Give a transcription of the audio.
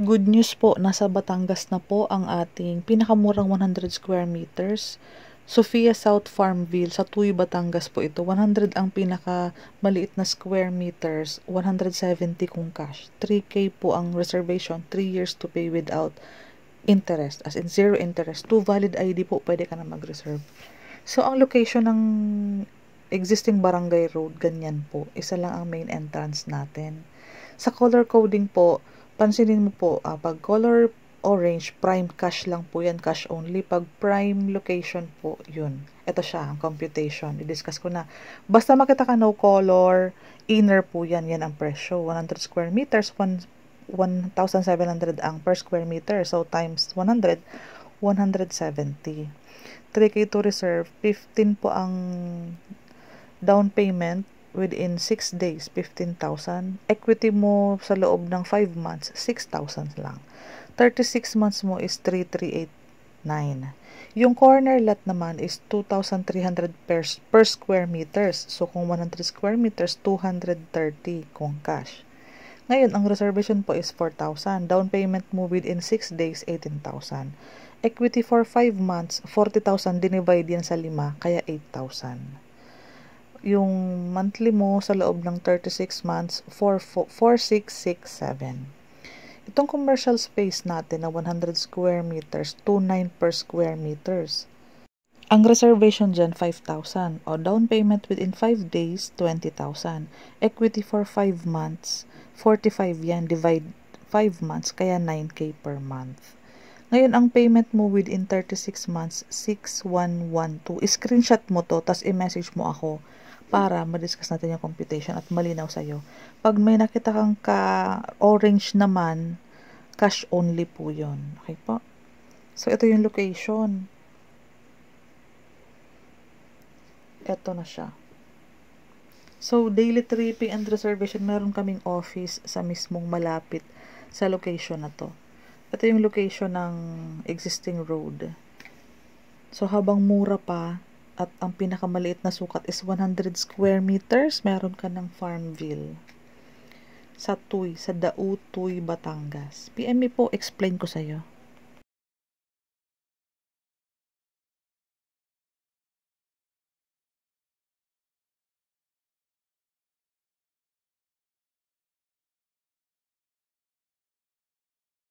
Good news po, nasa Batangas na po ang ating pinakamurang 100 square meters. Sofia South Farmville, sa Tuy, Batangas po ito. 100 ang pinakamaliit na square meters, 170 kung cash. 3K po ang reservation, 3 years to pay without interest, as in zero interest. 2 valid ID po, pwede ka na mag-reserve. So, ang location ng existing barangay road, ganyan po. Isa lang ang main entrance natin. Sa color coding po, pansinin mo po, pag color orange, prime cash lang po yan, cash only. Pag prime location po, yun. Ito siya, ang computation. I-discuss ko na. Basta makita ka no color, inner po yan. Yan ang presyo. 100 square meters, 1,700 ang per square meter. So, times 100, 170. 3K to reserve, 15 po ang down payment. Within 6 days, 15,000. Equity mo sa loob ng 5 months, 6,000 lang. 36 months mo is 3,389. Yung corner lot naman is 2,300 per square meters. So, kung 100 square meters, 230 kung cash. Ngayon, ang reservation po is 4,000. Down payment mo within 6 days, 18,000. Equity for 5 months, 40,000. Dinivide yan sa 5, kaya 8,000. Yung monthly mo sa loob ng 36 months, 4,667. Itong commercial space natin na 100 square meters, 2,900 per square meters. Ang reservation dyan, 5,000. O down payment within 5 days, 20,000. Equity for 5 months, 45 yan. Divide 5 months, kaya 9K per month. Ngayon, ang payment mo within 36 months, 6,112. I-screenshot mo to, tas i-message mo ako para ma-discuss natin yung computation at malinaw sa'yo. Pag may nakita kang ka-orange naman, cash only po yun. Okay po? So, ito yung location. Ito na siya. So, daily tripping and reservation, meron kaming office sa mismong malapit sa location na to. Ito yung location ng existing road. So, habang mura pa, at ang pinakamaliit na sukat is 100 square meters, meron ka ng Farmville. Sa Tuy, sa Dau, Tuy, Batangas. PM po, explain ko sa'yo.